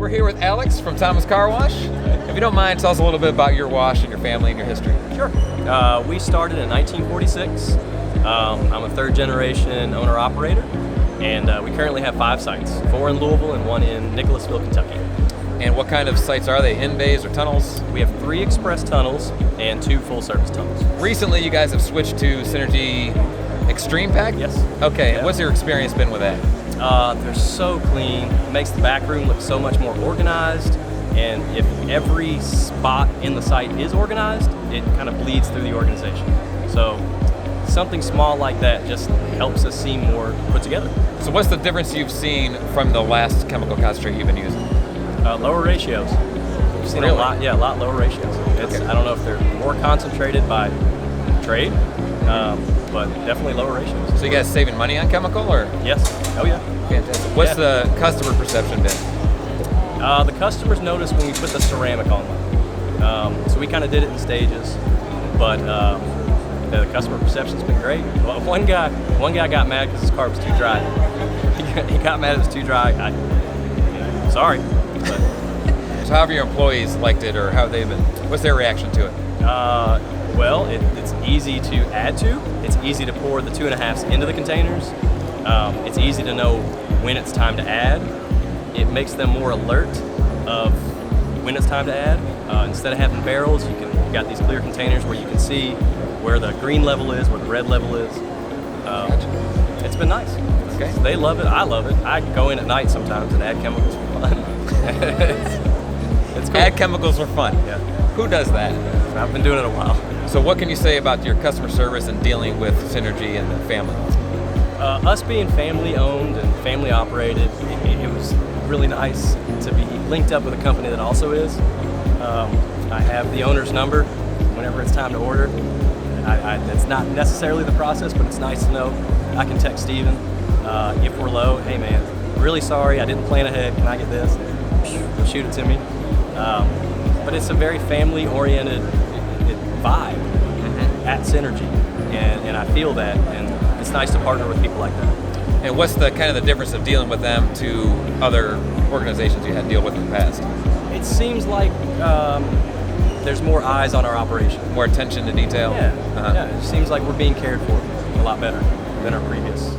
We're here with Alex from Thomas Car Wash. If you don't mind, tell us a little bit about your wash and your family and your history. Sure. We started in 1946. I'm a third generation owner-operator, and we currently have 5 sites, 4 in Louisville and 1 in Nicholasville, Kentucky. And what kind of sites are they? In bays or tunnels? We have 3 express tunnels and 2 full-service tunnels. Recently, you guys have switched to Synergy Extreme Pack? Yes. Okay, Yeah. What's your experience been with that? They're so clean. It makes the back room look so much more organized. And if every spot in the site is organized, it kind of bleeds through the organization. So something small like that just helps us seem more put together. So what's the difference you've seen from the last chemical concentrate you've been using? Lower ratios. We've seen Really? a lot lower ratios. Okay. I don't know if they're more concentrated by trade, but definitely lower ratios. So you guys saving money on chemical, or? Yes. Oh yeah. Fantastic. What's the customer perception been? The customers noticed when we put the ceramic on them. So we kind of did it in stages, but the customer perception's been great. Well, one guy got mad because his car was too dry. He got mad it was too dry. Sorry. But, So how have your employees liked it, or how have they been? What's their reaction to it? well, it's easy to add to. It's easy to pour the 2.5s into the containers. It's easy to know when it's time to add. It makes them more alert of when it's time to add. Instead of having barrels, you've got these clear containers where you can see where the green level is, where the red level is. It's been nice. Okay. They love it. I love it. I go in at night sometimes and add chemicals for fun. it's cool. Add chemicals for fun. Yeah. Who does that? I've been doing it a while. So what can you say about your customer service and dealing with Synergy and the family? Us being family owned and family operated, it was really nice to be linked up with a company that also is. I have the owner's number whenever it's time to order. It's not necessarily the process, but it's nice to know. I can text Steven if we're low, hey man, really sorry, I didn't plan ahead, can I get this? He'll shoot it to me. But it's a very family oriented vibe at Synergy, and I feel that, and it's nice to partner with people like that. And what's the kind of the difference of dealing with them to other organizations you had to deal with in the past? It seems like there's more eyes on our operation. More attention to detail? Yeah, it seems like we're being cared for a lot better than our previous